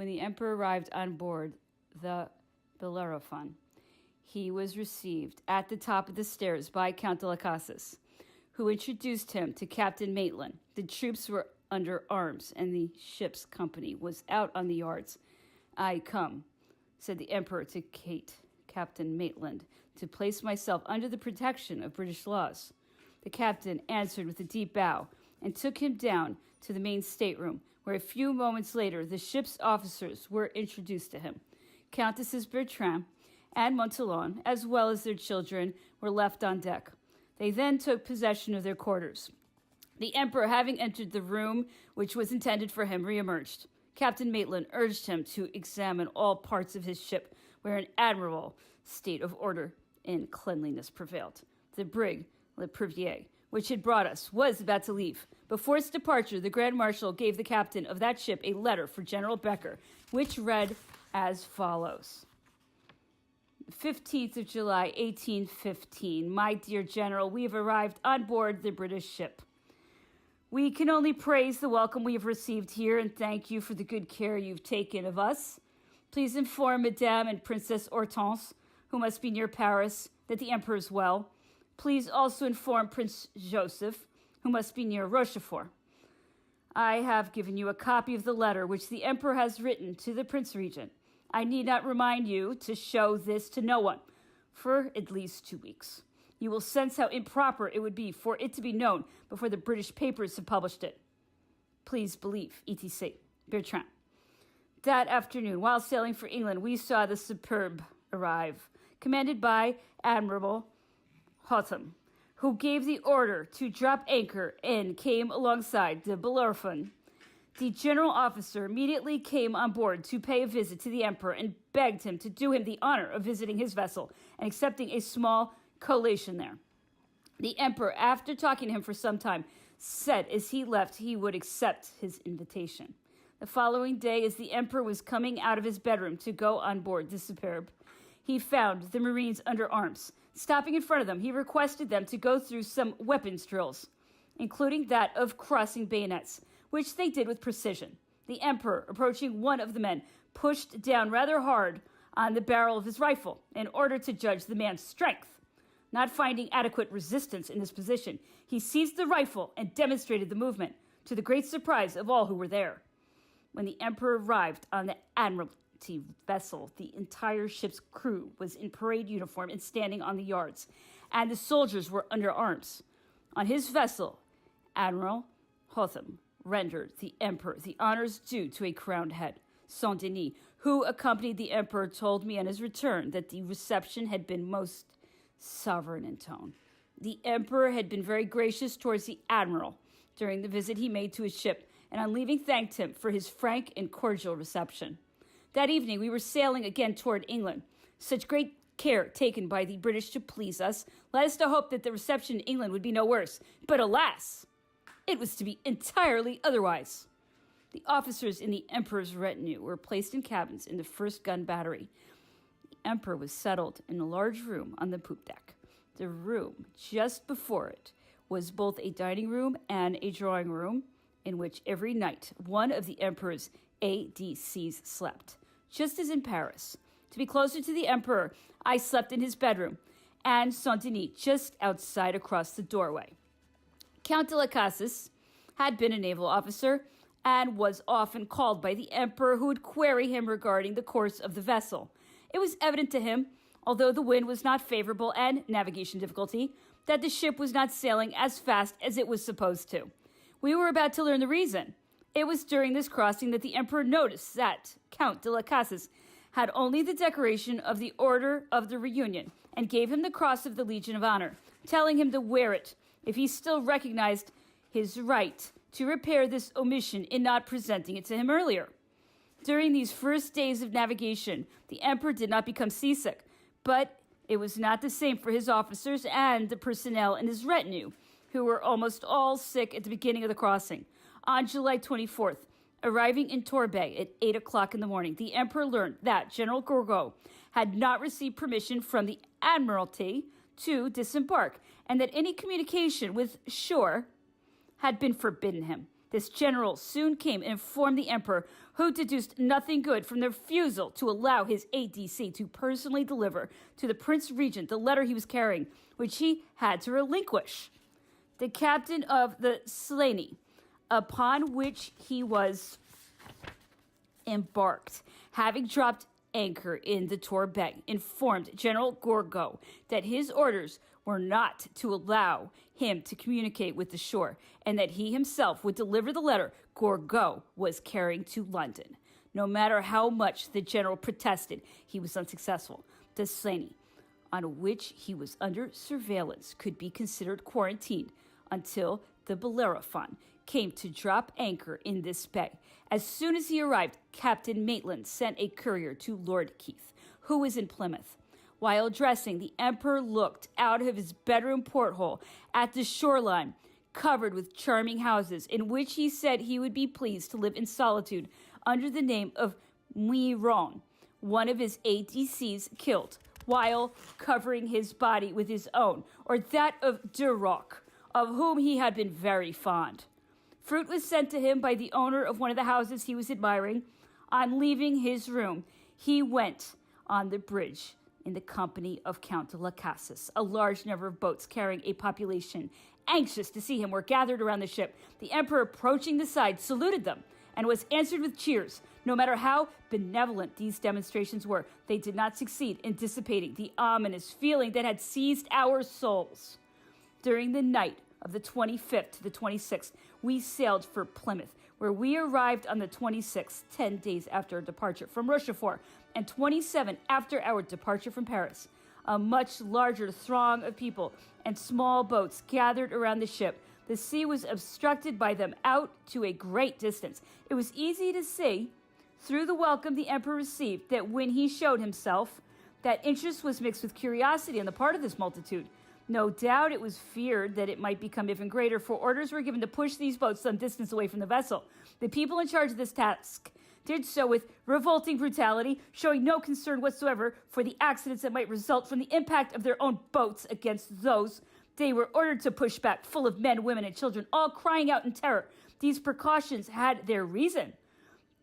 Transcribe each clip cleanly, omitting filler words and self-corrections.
when the emperor arrived on board the Bellerophon, he was received at the top of the stairs by Count de las Casas, who introduced him to Captain Maitland. The troops were under arms, and the ship's company was out on the yards. "I come," said the emperor to Captain Maitland, "to place myself under the protection of British laws." The captain answered with a deep bow and took him down to the main stateroom, where a few moments later the ship's officers were introduced to him. Countesses Bertrand and Montallon, as well as their children, were left on deck. They then took possession of their quarters. The emperor, having entered the room which was intended for him, reemerged. Captain Maitland urged him to examine all parts of his ship, where an admirable state of order and cleanliness prevailed. The brig Le Privier, which had brought us, was about to leave. Before its departure, the Grand Marshal gave the captain of that ship a letter for General Becker, which read as follows. 15th of July, 1815. My dear General, we have arrived on board the British ship. We can only praise the welcome we have received here and thank you for the good care you've taken of us. Please inform Madame and Princess Hortense, who must be near Paris, that the Emperor is well. Please also inform Prince Joseph, who must be near Rochefort. I have given you a copy of the letter which the Emperor has written to the Prince Regent. I need not remind you to show this to no one for at least 2 weeks. You will sense how improper it would be for it to be known before the British papers have published it. Please believe, etc. Bertrand. That afternoon, while sailing for England, we saw the Superbe arrive, commanded by Admiral Hotham, who gave the order to drop anchor and came alongside the Bellerophon. The general officer immediately came on board to pay a visit to the emperor and begged him to do him the honor of visiting his vessel and accepting a small collation there. The emperor, after talking to him for some time, said as he left he would accept his invitation. The following day, as the emperor was coming out of his bedroom to go on board the Superbe, he found the Marines under arms. Stopping in front of them, he requested them to go through some weapons drills, including that of crossing bayonets, which they did with precision. The emperor, approaching one of the men, pushed down rather hard on the barrel of his rifle in order to judge the man's strength. Not finding adequate resistance in this position, he seized the rifle and demonstrated the movement, to the great surprise of all who were there. When the emperor arrived on the Admiralty vessel, the entire ship's crew was in parade uniform and standing on the yards, and the soldiers were under arms. On his vessel, Admiral Hotham rendered the emperor the honors due to a crowned head. Saint-Denis, who accompanied the emperor, told me on his return that the reception had been most sovereign in tone. The emperor had been very gracious towards the admiral during the visit he made to his ship, and on leaving thanked him for his frank and cordial reception. That evening we were sailing again toward England. Such great care taken by the British to please us led us to hope that the reception in England would be no worse. But alas, it was to be entirely otherwise. The officers in the emperor's retinue were placed in cabins in the first gun battery. The emperor was settled in a large room on the poop deck. The room just before it was both a dining room and a drawing room, in which every night one of the emperor's ADCs slept, just as in Paris. To be closer to the emperor, I slept in his bedroom, and Saint-Denis just outside across the doorway. Count de las Casas had been a naval officer and was often called by the emperor, who would query him regarding the course of the vessel. It was evident to him, although the wind was not favorable and navigation difficulty, that the ship was not sailing as fast as it was supposed to. We were about to learn the reason. It was during this crossing that the emperor noticed that Count de las Casas had only the decoration of the Order of the Reunion and gave him the Cross of the Legion of Honor, telling him to wear it if he still recognized his right to repair this omission in not presenting it to him earlier. During these first days of navigation, the emperor did not become seasick, but it was not the same for his officers and the personnel in his retinue, who were almost all sick at the beginning of the crossing. On July 24th, arriving in Torbay at 8 o'clock in the morning, the emperor learned that General Gourgaud had not received permission from the Admiralty to disembark, and that any communication with shore had been forbidden him. This general soon came and informed the emperor, who deduced nothing good from the refusal to allow his ADC to personally deliver to the prince regent the letter he was carrying, which he had to relinquish. The captain of the Helena, upon which he was embarked, having dropped anchor in the Tor Bay, informed General Gorgo that his orders were not to allow him to communicate with the shore, and that he himself would deliver the letter Gorgo was carrying to London. No matter how much the general protested, he was unsuccessful. The Helena, on which he was under surveillance, could be considered quarantined until the Bellerophon came to drop anchor in this bay. As soon as he arrived, Captain Maitland sent a courier to Lord Keith, who was in Plymouth. While dressing, the emperor looked out of his bedroom porthole at the shoreline, covered with charming houses, in which he said he would be pleased to live in solitude under the name of Muiron, one of his ADCs killed, while covering his body with his own, or that of Duroc, of whom he had been very fond. Fruit was sent to him by the owner of one of the houses he was admiring. On leaving his room, he went on the bridge in the company of Count de las Casas. A large number of boats carrying a population anxious to see him were gathered around the ship. The emperor, approaching the side, saluted them and was answered with cheers. No matter how benevolent these demonstrations were, they did not succeed in dissipating the ominous feeling that had seized our souls. During the night of the 25th to the 26th, we sailed for Plymouth, where we arrived on the 26th, 10 days after our departure from Rochefort, and 27 after our departure from Paris. A much larger throng of people and small boats gathered around the ship. The sea was obstructed by them out to a great distance. It was easy to see, through the welcome the emperor received, that when he showed himself, that interest was mixed with curiosity on the part of this multitude. No doubt it was feared that it might become even greater, for orders were given to push these boats some distance away from the vessel. The people in charge of this task did so with revolting brutality, showing no concern whatsoever for the accidents that might result from the impact of their own boats against those they were ordered to push back, full of men, women, and children, all crying out in terror. These precautions had their reason.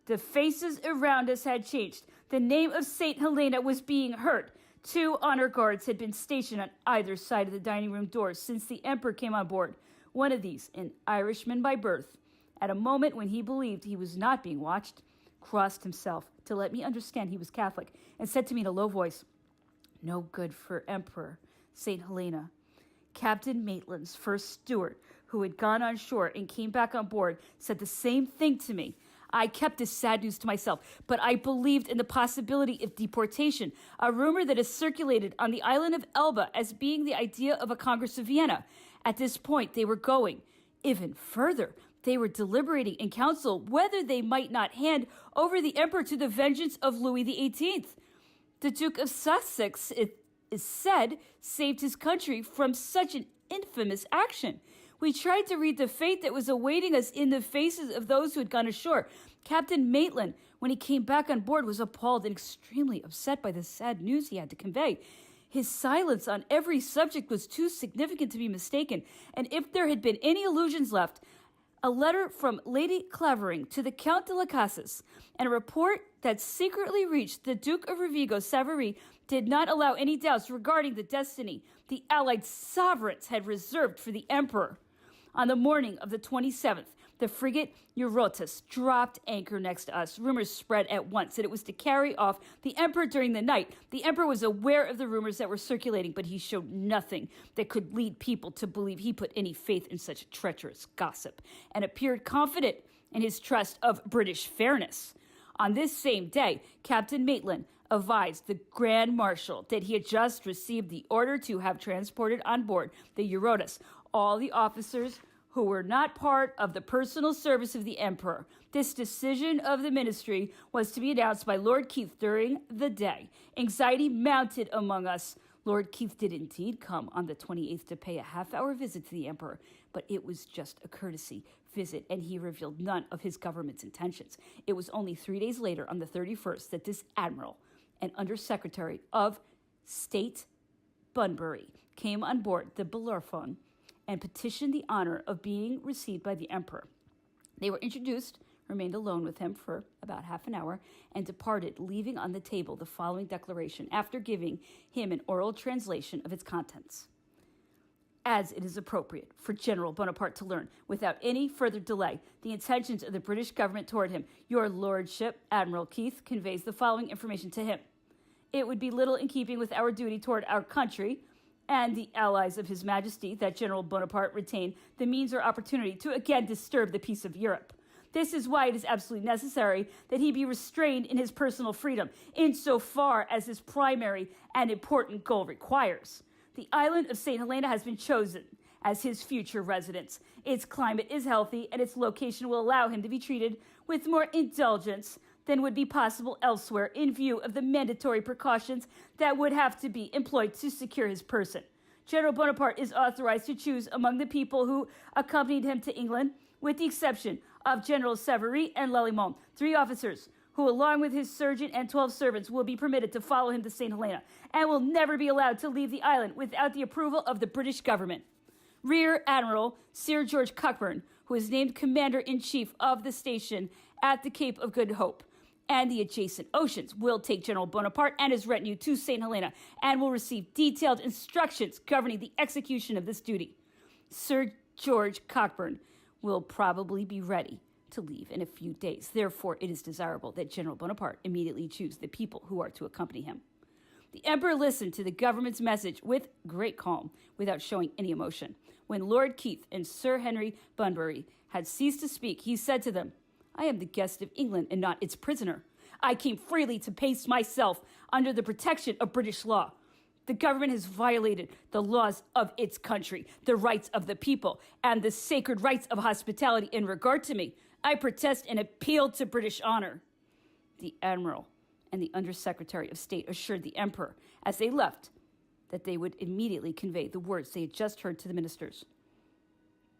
The faces around us had changed. The name of St. Helena was being heard. 2 honor guards had been stationed on either side of the dining room doors since the emperor came on board. One of these, an Irishman by birth, at a moment when he believed he was not being watched, crossed himself to let me understand he was Catholic, and said to me in a low voice, "No good for Emperor St. Helena." Captain Maitland's first steward, who had gone on shore and came back on board, said the same thing to me. I kept this sad news to myself, but I believed in the possibility of deportation, a rumor that has circulated on the island of Elba as being the idea of a Congress of Vienna. At this point, they were going even further. They were deliberating in council whether they might not hand over the emperor to the vengeance of Louis XVIII. The Duke of Sussex, it is said, saved his country from such an infamous action. We tried to read the fate that was awaiting us in the faces of those who had gone ashore. Captain Maitland, when he came back on board, was appalled and extremely upset by the sad news he had to convey. His silence on every subject was too significant to be mistaken, and if there had been any illusions left, a letter from Lady Clavering to the Count de las Casas and a report that secretly reached the Duke of Rovigo Savary did not allow any doubts regarding the destiny the Allied sovereigns had reserved for the emperor. On the morning of the 27th, the frigate Eurotas dropped anchor next to us. Rumors spread at once that it was to carry off the emperor during the night. The emperor was aware of the rumors that were circulating, but he showed nothing that could lead people to believe he put any faith in such treacherous gossip, and appeared confident in his trust of British fairness. On this same day, Captain Maitland advised the Grand Marshal that he had just received the order to have transported on board the Eurotas all the officers who were not part of the personal service of the emperor. This decision of the ministry was to be announced by Lord Keith during the day. Anxiety mounted among us. Lord Keith did indeed come on the 28th to pay a half-hour visit to the emperor, but it was just a courtesy visit, and he revealed none of his government's intentions. It was only 3 days later, on the 31st, that this admiral and undersecretary of State Bunbury came on board the Bellerophon and petitioned the honor of being received by the emperor. They were introduced, remained alone with him for about half an hour, and departed, leaving on the table the following declaration, after giving him an oral translation of its contents. As it is appropriate for General Bonaparte to learn, without any further delay, the intentions of the British government toward him, your lordship, Admiral Keith, conveys the following information to him. It would be little in keeping with our duty toward our country and the allies of His Majesty that General Bonaparte retain the means or opportunity to again disturb the peace of Europe. This is why it is absolutely necessary that he be restrained in his personal freedom, insofar as his primary and important goal requires. The island of St. Helena has been chosen as his future residence. Its climate is healthy, and its location will allow him to be treated with more indulgence than would be possible elsewhere in view of the mandatory precautions that would have to be employed to secure his person. General Bonaparte is authorized to choose among the people who accompanied him to England, with the exception of General Savary and Lalemant, 3 officers who, along with his surgeon and 12 servants, will be permitted to follow him to St. Helena and will never be allowed to leave the island without the approval of the British government. Rear Admiral Sir George Cockburn, who is named Commander-in-Chief of the station at the Cape of Good Hope and the adjacent oceans, will take General Bonaparte and his retinue to St. Helena and will receive detailed instructions governing the execution of this duty. Sir George Cockburn will probably be ready to leave in a few days. Therefore, it is desirable that General Bonaparte immediately choose the people who are to accompany him. The Emperor listened to the government's message with great calm, without showing any emotion. When Lord Keith and Sir Henry Bunbury had ceased to speak, he said to them, I am the guest of England and not its prisoner. I came freely to place myself under the protection of British law. The government has violated the laws of its country, the rights of the people, and the sacred rights of hospitality in regard to me. I protest and appeal to British honor. The Admiral and the Undersecretary of State assured the Emperor, as they left, that they would immediately convey the words they had just heard to the ministers.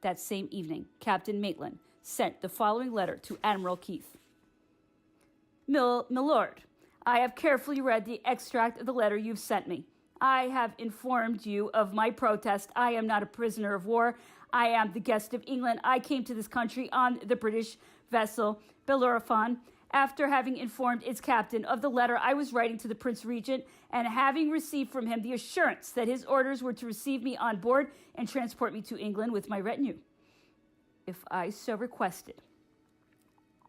That same evening, Captain Maitland sent the following letter to Admiral Keith. Milord, I have carefully read the extract of the letter you've sent me. I have informed you of my protest. I am not a prisoner of war. I am the guest of England. I came to this country on the British vessel Bellerophon. After having informed its captain of the letter I was writing to the Prince Regent, and having received from him the assurance that his orders were to receive me on board and transport me to England with my retinue, if I so requested.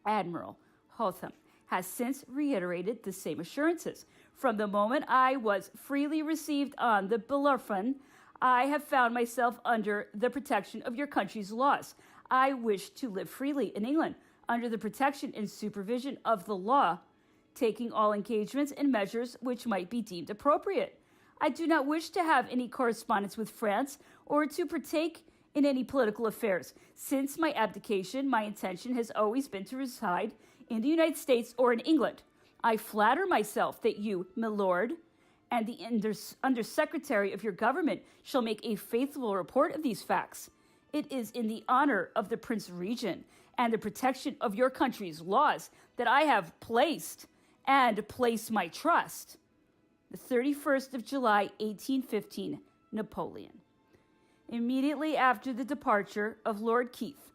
Admiral Hotham has since reiterated the same assurances. From the moment I was freely received on the Bellerophon, I have found myself under the protection of your country's laws. I wish to live freely in England, under the protection and supervision of the law, taking all engagements and measures which might be deemed appropriate. I do not wish to have any correspondence with France or to partake in any political affairs. Since my abdication, my intention has always been to reside in the United States or in England. I flatter myself that you, my lord, and the undersecretary of your government shall make a faithful report of these facts. It is in the honor of the Prince Regent and the protection of your country's laws that I have placed and place my trust. The 31st of July, 1815, Napoleon. Immediately after the departure of Lord Keith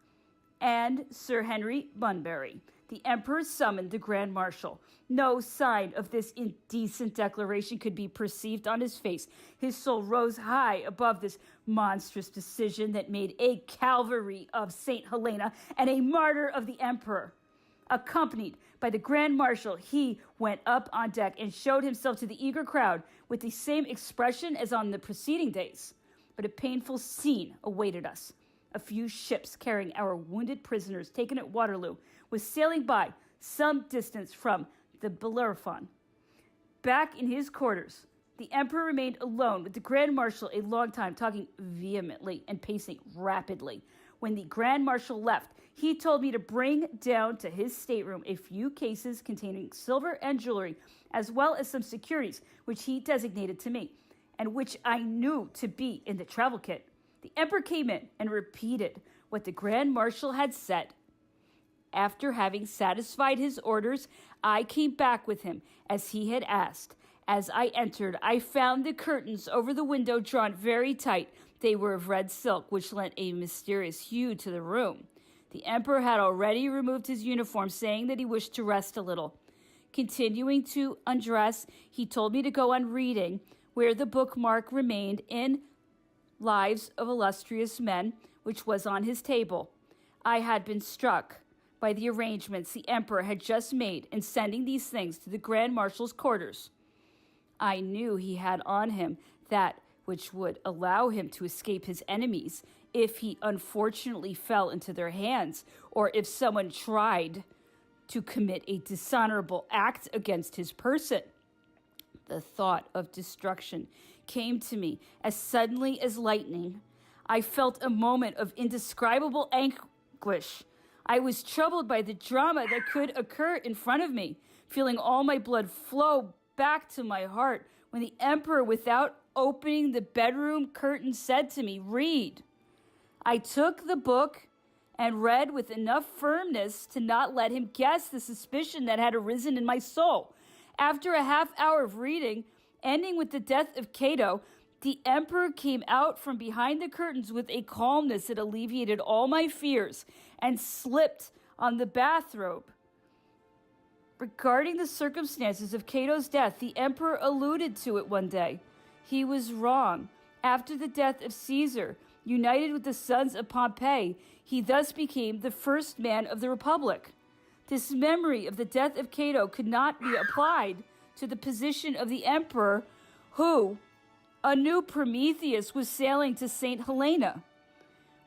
and Sir Henry Bunbury, the Emperor summoned the Grand Marshal. No sign of this indecent declaration could be perceived on his face. His soul rose high above this monstrous decision that made a Calvary of St. Helena and a martyr of the Emperor. Accompanied by the Grand Marshal, he went up on deck and showed himself to the eager crowd with the same expression as on the preceding days. But a painful scene awaited us. A few ships carrying our wounded prisoners taken at Waterloo was sailing by some distance from the Bellerophon. Back in his quarters, the Emperor remained alone with the Grand Marshal a long time, talking vehemently and pacing rapidly. When the Grand Marshal left, he told me to bring down to his stateroom a few cases containing silver and jewelry, as well as some securities, which he designated to me, and which I knew to be in the travel kit. The Emperor came in and repeated what the Grand Marshal had said. After having satisfied his orders, I came back with him, as he had asked. As I entered, I found the curtains over the window drawn very tight. They were of red silk, which lent a mysterious hue to the room. The emperor had already removed his uniform, saying that he wished to rest a little. Continuing to undress, he told me to go on reading where the bookmark remained in Lives of Illustrious Men, which was on his table. I had been struck by the arrangements the emperor had just made in sending these things to the Grand Marshal's quarters. I knew he had on him that which would allow him to escape his enemies if he unfortunately fell into their hands, or if someone tried to commit a dishonorable act against his person. The thought of destruction came to me as suddenly as lightning. I felt a moment of indescribable anguish. I was troubled by the drama that could occur in front of me, feeling all my blood flow back to my heart when the emperor, without opening the bedroom curtain, said to me, "Read." I took the book and read with enough firmness to not let him guess the suspicion that had arisen in my soul. After a half hour of reading, ending with the death of Cato, the emperor came out from behind the curtains with a calmness that alleviated all my fears and slipped on the bathrobe. Regarding the circumstances of Cato's death, the emperor alluded to it one day. He was wrong. After the death of Caesar, united with the sons of Pompey, he thus became the first man of the Republic. This memory of the death of Cato could not be applied to the position of the emperor who, a new Prometheus, was sailing to St. Helena.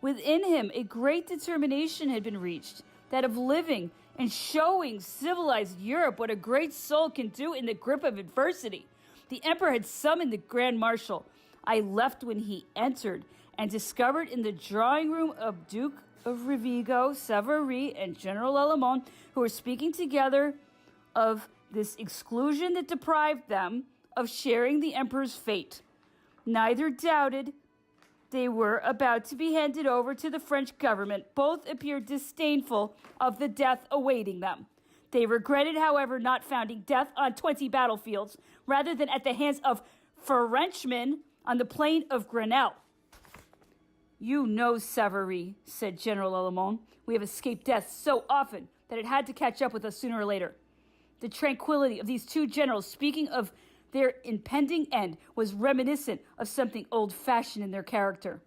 Within him, a great determination had been reached, that of living and showing civilized Europe what a great soul can do in the grip of adversity. The emperor had summoned the Grand Marshal. I left when he entered and discovered in the drawing room of Duke of Rivigo, Savary, and General Alemon, who were speaking together of this exclusion that deprived them of sharing the emperor's fate. Neither doubted they were about to be handed over to the French government. Both appeared disdainful of the death awaiting them. They regretted, however, not finding death on 20 battlefields, rather than at the hands of Frenchmen on the plain of Grenelle. "You know, Savary," said General Alemon, "we have escaped death so often that it had to catch up with us sooner or later." The tranquility of these two generals, speaking of their impending end, was reminiscent of something old-fashioned in their character.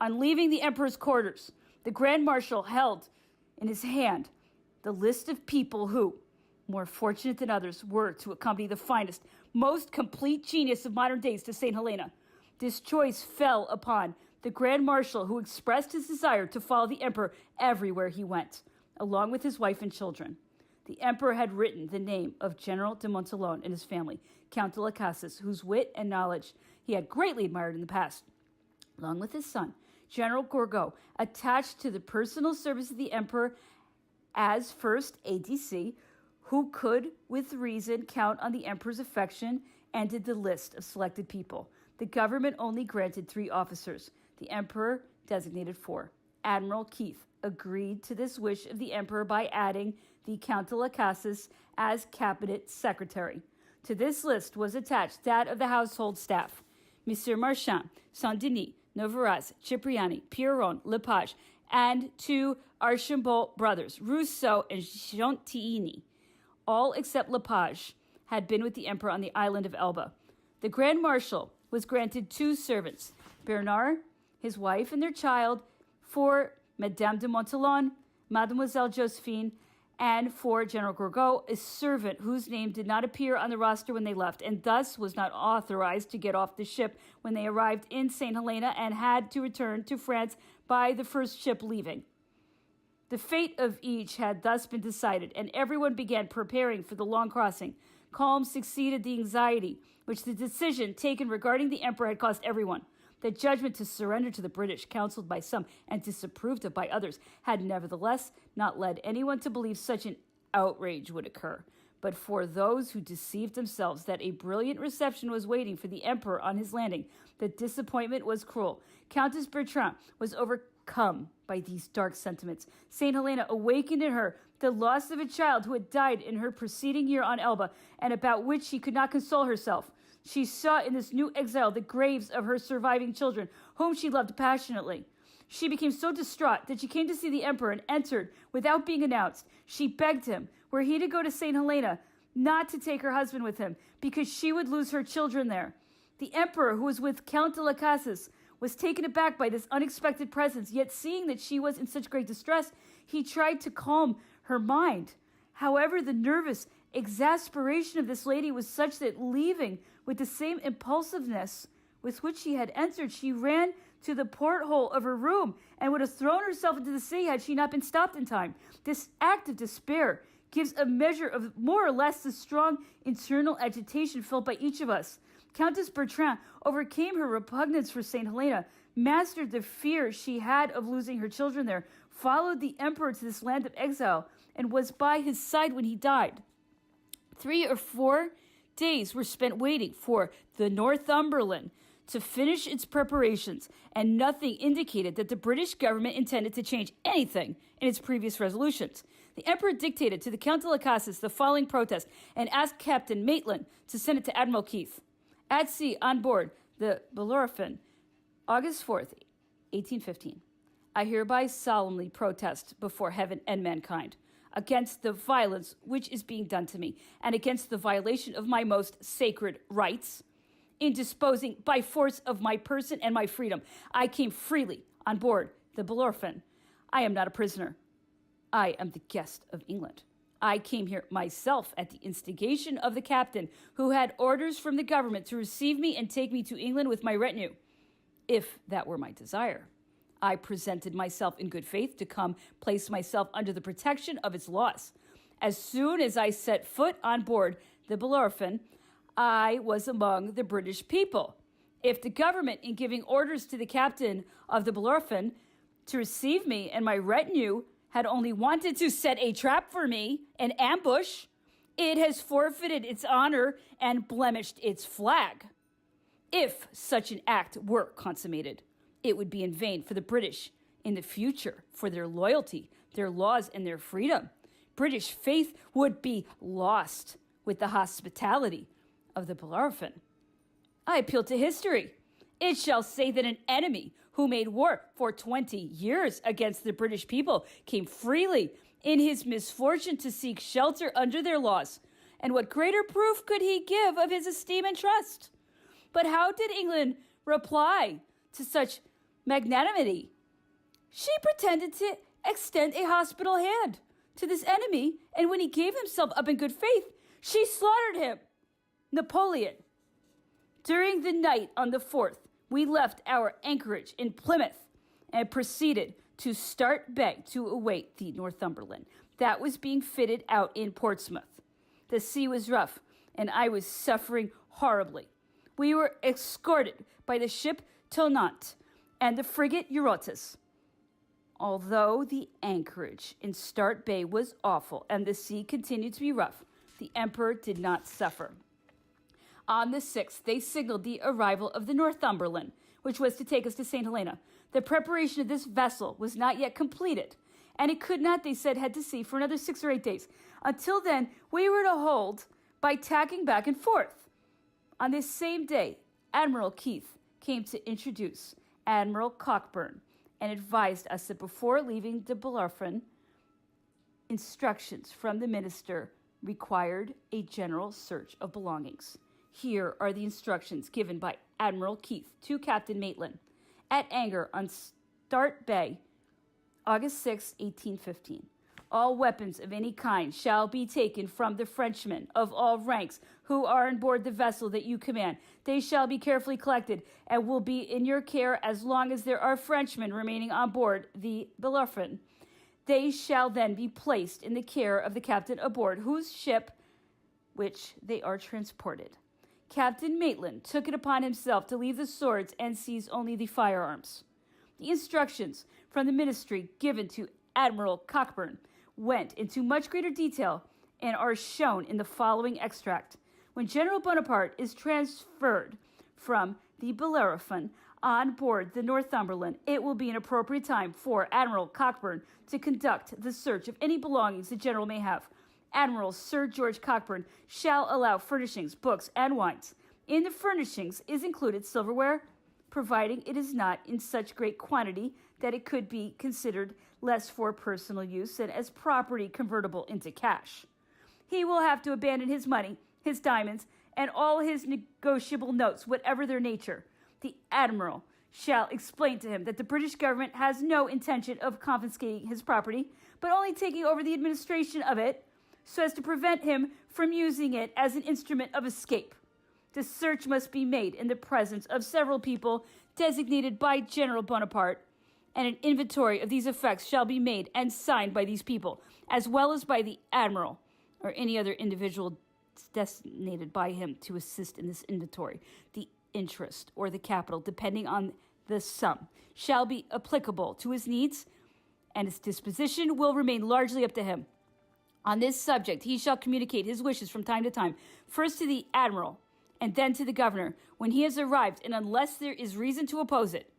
On leaving the emperor's quarters, the Grand Marshal held in his hand the list of people who, more fortunate than others, were to accompany the finest, most complete genius of modern days to St. Helena. This choice fell upon the Grand Marshal, who expressed his desire to follow the emperor everywhere he went, along with his wife and children. The emperor had written the name of General de Montalon and his family, Count de las Casas, whose wit and knowledge he had greatly admired in the past, along with his son, General Gourgaud, attached to the personal service of the emperor as first ADC, who could, with reason, count on the emperor's affection, ended the list of selected people. The government only granted 3 officers. The emperor designated 4. Admiral Keith agreed to this wish of the emperor by adding the Count de las Casas as cabinet secretary. To this list was attached that of the household staff: Monsieur Marchand, Saint-Denis, Novaraz, Cipriani, Pierron, Lepage, and 2 Archambault brothers, Rousseau and Gentilly. All except Lepage had been with the emperor on the island of Elba. The Grand Marshal was granted 2 servants, Bernard, his wife, and their child, for Madame de Montalon, Mademoiselle Josephine, and for General Gourgaud, a servant whose name did not appear on the roster when they left, and thus was not authorized to get off the ship when they arrived in St. Helena and had to return to France by the first ship leaving. The fate of each had thus been decided, and everyone began preparing for the long crossing. Calm succeeded the anxiety which the decision taken regarding the emperor had caused everyone. The judgment to surrender to the British, counseled by some and disapproved of by others, had nevertheless not led anyone to believe such an outrage would occur. But for those who deceived themselves that a brilliant reception was waiting for the emperor on his landing, the disappointment was cruel. Countess Bertrand was overcome by these dark sentiments. St. Helena awakened in her the loss of a child who had died in her preceding year on Elba, and about which she could not console herself. She saw in this new exile the graves of her surviving children, whom she loved passionately. She became so distraught that she came to see the emperor and entered without being announced. She begged him, were he to go to St. Helena, not to take her husband with him, because she would lose her children there. The emperor, who was with Count de las Casas, was taken aback by this unexpected presence, yet seeing that she was in such great distress, he tried to calm her mind. However, the nervous exasperation of this lady was such that, leaving with the same impulsiveness with which she had entered, she ran to the porthole of her room and would have thrown herself into the sea had she not been stopped in time. This act of despair gives a measure of more or less the strong internal agitation felt by each of us. Countess Bertrand overcame her repugnance for St. Helena, mastered the fear she had of losing her children there, followed the emperor to this land of exile, and was by his side when he died. 3 or 4 days were spent waiting for the Northumberland to finish its preparations, and nothing indicated that the British government intended to change anything in its previous resolutions. The emperor dictated to the Count de las Casas the following protest and asked Captain Maitland to send it to Admiral Keith. At sea, on board the Bellerophon, August 4th, 1815. I hereby solemnly protest before heaven and mankind against the violence which is being done to me, and against the violation of my most sacred rights in disposing by force of my person and my freedom. I came freely on board the Bellerophon. I am not a prisoner. I am the guest of England. I came here myself at the instigation of the captain, who had orders from the government to receive me and take me to England with my retinue, if that were my desire. I presented myself in good faith to come place myself under the protection of its laws. As soon as I set foot on board the Bellerophon, I was among the British people. If the government, in giving orders to the captain of the Bellerophon to receive me and my retinue, had only wanted to set a trap for me, an ambush, it has forfeited its honor and blemished its flag. If such an act were consummated, it would be in vain for the British in the future for their loyalty, their laws, and their freedom. British faith would be lost with the hospitality of the Bellerophon. I appeal to history. It shall say that an enemy who made war for 20 years against the British people came freely in his misfortune to seek shelter under their laws. And what greater proof could he give of his esteem and trust? But how did England reply to such magnanimity? She pretended to extend a hospitable hand to this enemy, and when he gave himself up in good faith, she slaughtered him. Napoleon. During the night on the 4th, we left our anchorage in Plymouth and proceeded to Start Bay to await the Northumberland that was being fitted out in Portsmouth. The sea was rough, and I was suffering horribly. We were escorted by the ship Tonnant and the frigate Eurotas. Although the anchorage in Start Bay was awful and the sea continued to be rough, the emperor did not suffer. On the 6th, they signaled the arrival of the Northumberland, which was to take us to St. Helena. The preparation of this vessel was not yet completed, and it could not, they said, head to sea for another 6 or 8 days. Until then, we were to hold by tacking back and forth. On this same day, Admiral Keith came to introduce Admiral Cockburn and advised us that before leaving the Bellerophon, instructions from the minister required a general search of belongings. Here are the instructions given by Admiral Keith to Captain Maitland. At anchor on Start Bay, August 6, 1815. All weapons of any kind shall be taken from the Frenchmen of all ranks who are on board the vessel that you command. They shall be carefully collected and will be in your care as long as there are Frenchmen remaining on board the Bellerophon. They shall then be placed in the care of the captain aboard whose ship which they are transported. Captain Maitland took it upon himself to leave the swords and seize only the firearms. The instructions from the ministry given to Admiral Cockburn went into much greater detail and are shown in the following extract. When General Bonaparte is transferred from the Bellerophon on board the Northumberland, it will be an appropriate time for Admiral Cockburn to conduct the search of any belongings the general may have. Admiral Sir George Cockburn shall allow furnishings, books, and wines. In the furnishings is included silverware, providing it is not in such great quantity that it could be considered less for personal use than as property convertible into cash. He will have to abandon his money, his diamonds, and all his negotiable notes, whatever their nature. The admiral shall explain to him that the British government has no intention of confiscating his property, but only taking over the administration of it so as to prevent him from using it as an instrument of escape. The search must be made in the presence of several people designated by General Bonaparte, and an inventory of these effects shall be made and signed by these people, as well as by the admiral or any other individual designated by him to assist in this inventory. The interest or the capital, depending on the sum, shall be applicable to his needs, and its disposition will remain largely up to him. On this subject, he shall communicate his wishes from time to time, first to the admiral, and then to the governor, when he has arrived, and unless there is reason to oppose it,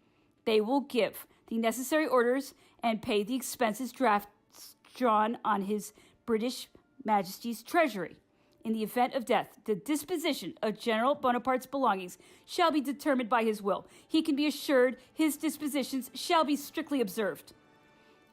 they will give the necessary orders and pay the expenses drafts drawn on his British Majesty's treasury. In the event of death, the disposition of General Bonaparte's belongings shall be determined by his will. He can be assured his dispositions shall be strictly observed,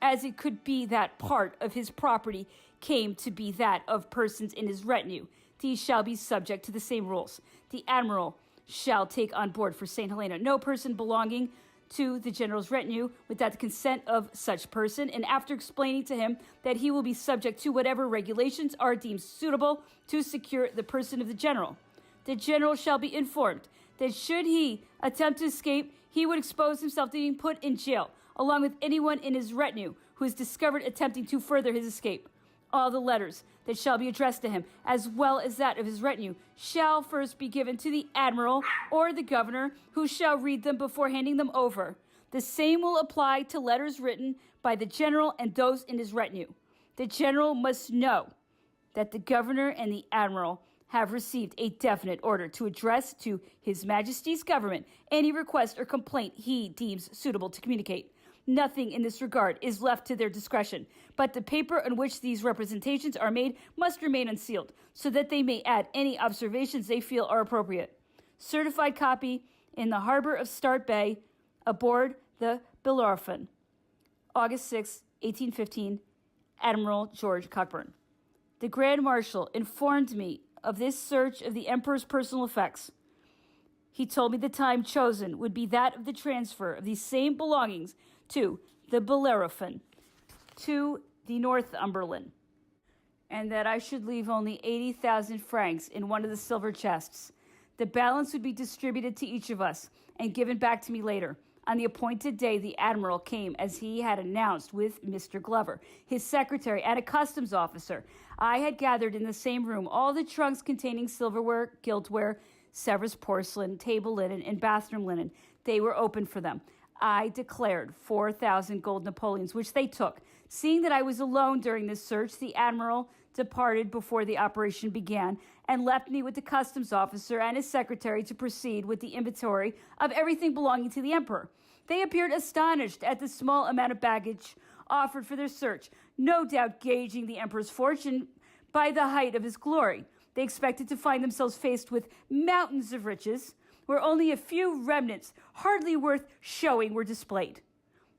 as it could be that part of his property came to be that of persons in his retinue. These shall be subject to the same rules. The admiral shall take on board for St. Helena no person belonging to the general's retinue without the consent of such person, and after explaining to him that he will be subject to whatever regulations are deemed suitable to secure the person of the general shall be informed that should he attempt to escape, he would expose himself to being put in jail, along with anyone in his retinue who is discovered attempting to further his escape. All the letters that shall be addressed to him, as well as that of his retinue, shall first be given to the admiral or the governor, who shall read them before handing them over. The same will apply to letters written by the general and those in his retinue. The general must know that the governor and the admiral have received a definite order to address to His Majesty's government any request or complaint he deems suitable to communicate. Nothing in this regard is left to their discretion, but the paper on which these representations are made must remain unsealed, so that they may add any observations they feel are appropriate. Certified copy in the harbor of Start Bay, aboard the Bellerophon, August 6, 1815, Admiral George Cockburn. The Grand Marshal informed me of this search of the Emperor's personal effects. He told me the time chosen would be that of the transfer of these same belongings to the Bellerophon, to the Northumberland, and that I should leave only 80,000 francs in one of the silver chests. The balance would be distributed to each of us and given back to me later. On the appointed day, the admiral came as he had announced with Mr. Glover, his secretary, and a customs officer. I had gathered in the same room all the trunks containing silverware, giltware, Sevres porcelain, table linen, and bathroom linen. They were open for them. I declared 4,000 gold Napoleons, which they took. Seeing that I was alone during this search, the admiral departed before the operation began and left me with the customs officer and his secretary to proceed with the inventory of everything belonging to the emperor. They appeared astonished at the small amount of baggage offered for their search, no doubt gauging the emperor's fortune by the height of his glory. They expected to find themselves faced with mountains of riches, where only a few remnants, hardly worth showing, were displayed.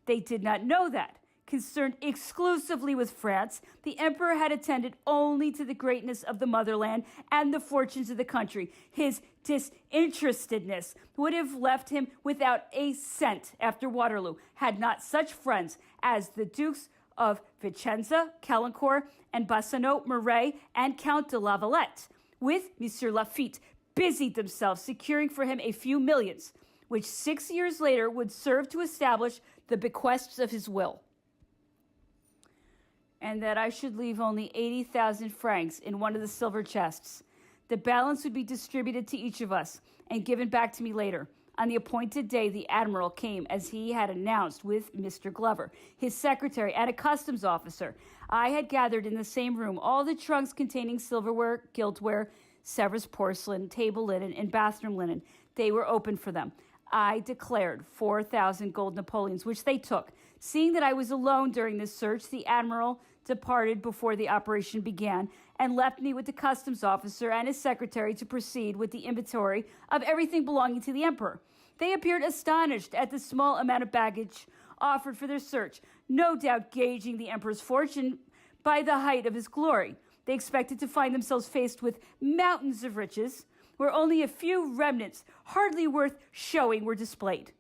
They did not know that, concerned exclusively with France, the emperor had attended only to the greatness of the motherland and the fortunes of the country. His disinterestedness would have left him without a cent after Waterloo, had not such friends as the Dukes of Vicenza, Caulaincourt, and Bassano, Marais, and Count de la Valette, with Monsieur Lafitte, busied themselves securing for him a few millions, which 6 years later would serve to establish the bequests of his will. And that I should leave only 80,000 francs in one of the silver chests. The balance would be distributed to each of us and given back to me later. On the appointed day, the admiral came as he had announced with Mr. Glover, his secretary, and a customs officer. I had gathered in the same room all the trunks containing silverware, giltware, Sevres porcelain, table linen, and bathroom linen. They were open for them. I declared 4,000 gold Napoleons, which they took. Seeing that I was alone during this search, the admiral departed before the operation began and left me with the customs officer and his secretary to proceed with the inventory of everything belonging to the emperor. They appeared astonished at the small amount of baggage offered for their search, no doubt gauging the emperor's fortune by the height of his glory. They expected to find themselves faced with mountains of riches, where only a few remnants, hardly worth showing, were displayed.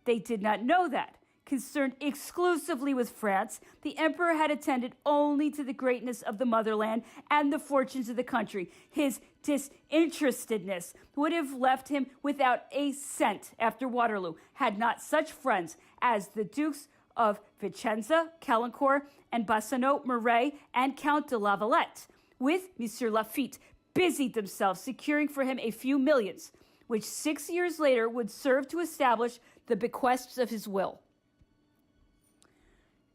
They did not know that, concerned exclusively with France, the emperor had attended only to the greatness of the motherland and the fortunes of the country. His disinterestedness would have left him without a cent after Waterloo, had not such friends as the Dukes of Vicenza, Caulaincourt, and Bassano, Marais, and Count de la Valette, with Monsieur Lafitte, busied themselves securing for him a few millions, which 6 years later would serve to establish the bequests of his will.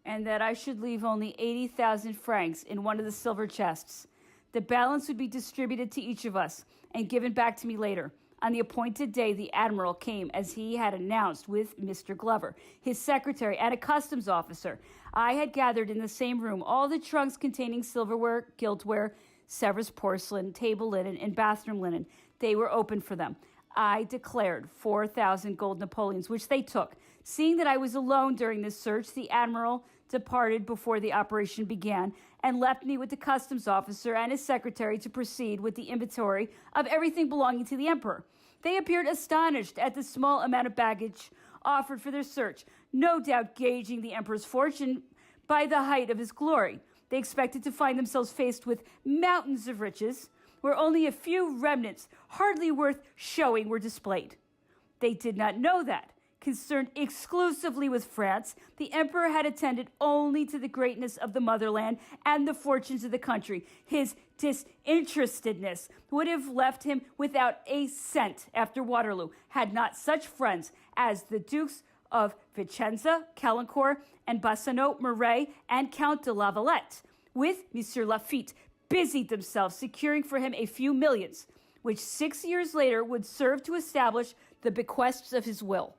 And that I should leave only 80,000 francs in one of the silver chests. The balance would be distributed to each of us and given back to me later. On the appointed day, the admiral came as he had announced with Mr. Glover, his secretary, and a customs officer. I had gathered in the same room all the trunks containing silverware, giltware, Sevres porcelain, table linen, and bathroom linen. They were open for them. I declared 4,000 gold Napoleons, which they took. Seeing that I was alone during this search, the admiral departed before the operation began and left me with the customs officer and his secretary to proceed with the inventory of everything belonging to the emperor. They appeared astonished at the small amount of baggage offered for their search, no doubt gauging the emperor's fortune by the height of his glory. They expected to find themselves faced with mountains of riches, where only a few remnants, hardly worth showing, were displayed. They did not know that, concerned exclusively with France, the emperor had attended only to the greatness of the motherland and the fortunes of the country. His disinterestedness would have left him without a cent after Waterloo, had not such friends as the Dukes of Vicenza, Caulaincourt, and Bassano, Marais, and Count de la Valette, with Monsieur Lafitte, busied themselves securing for him a few millions, which 6 years later would serve to establish the bequests of his will.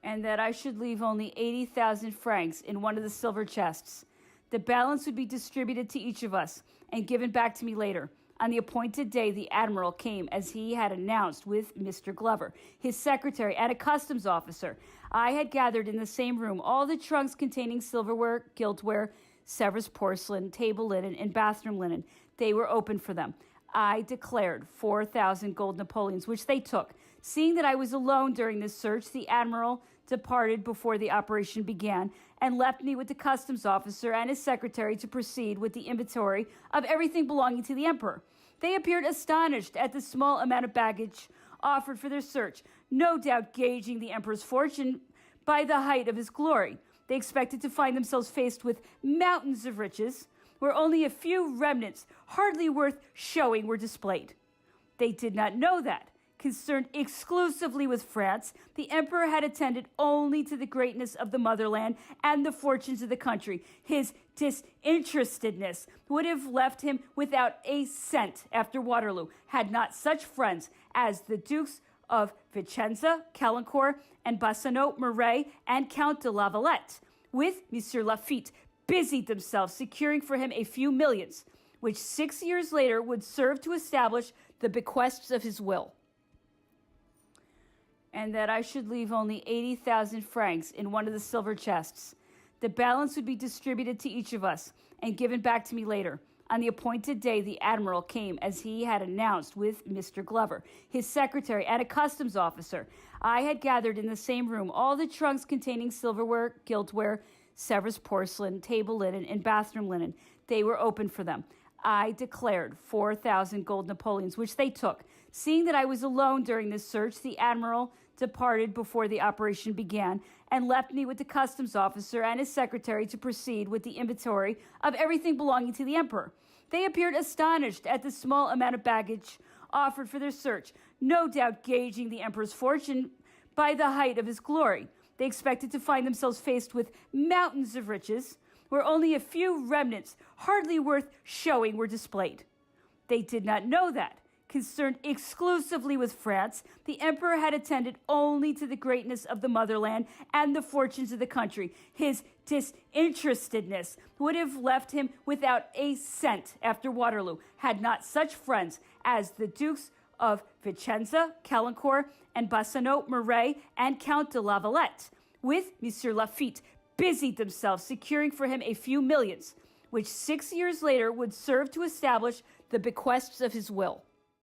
And that I should leave only 80,000 francs in one of the silver chests. The balance would be distributed to each of us and given back to me later. On the appointed day, the admiral came as he had announced with Mr. Glover, his secretary, and a customs officer. I had gathered in the same room all the trunks containing silverware, giltware, Sevres porcelain, table linen, and bathroom linen. They were open for them. I declared 4,000 gold Napoleons, which they took. Seeing that I was alone during this search, the admiral departed before the operation began and left me with the customs officer and his secretary to proceed with the inventory of everything belonging to the emperor. They appeared astonished at the small amount of baggage offered for their search, no doubt gauging the emperor's fortune by the height of his glory. They expected to find themselves faced with mountains of riches, where only a few remnants, hardly worth showing, were displayed. They did not know that, concerned exclusively with France, the emperor had attended only to the greatness of the motherland and the fortunes of the country. His disinterestedness would have left him without a cent after Waterloo, had not such friends as the Dukes of Vicenza, Caulaincourt, and Bassano, Marais, and Count de la Valette, with Monsieur Lafitte, busied themselves securing for him a few millions, which 6 years later would serve to establish the bequests of his will. And that I should leave only 80,000 francs in one of the silver chests. The balance would be distributed to each of us and given back to me later. On the appointed day, the admiral came as he had announced with Mr. Glover, his secretary, and a customs officer. I had gathered in the same room all the trunks containing silverware, giltware, Sevres porcelain, table linen, and bathroom linen. They were open for them. I declared 4,000 gold Napoleons, which they took. Seeing that I was alone during this search, the admiral departed before the operation began and left me with the customs officer and his secretary to proceed with the inventory of everything belonging to the emperor. They appeared astonished at the small amount of baggage offered for their search, no doubt gauging the emperor's fortune by the height of his glory. They expected to find themselves faced with mountains of riches, where only a few remnants, hardly worth showing, were displayed. They did not know that, concerned exclusively with France, the emperor had attended only to the greatness of the motherland and the fortunes of the country. His disinterestedness would have left him without a cent after Waterloo, had not such friends as the Dukes of Vicenza, Caulaincourt, and Bassano, Muret, and Count de la Valette, with Monsieur Lafitte, busied themselves securing for him a few millions, which 6 years later would serve to establish the bequests of his will.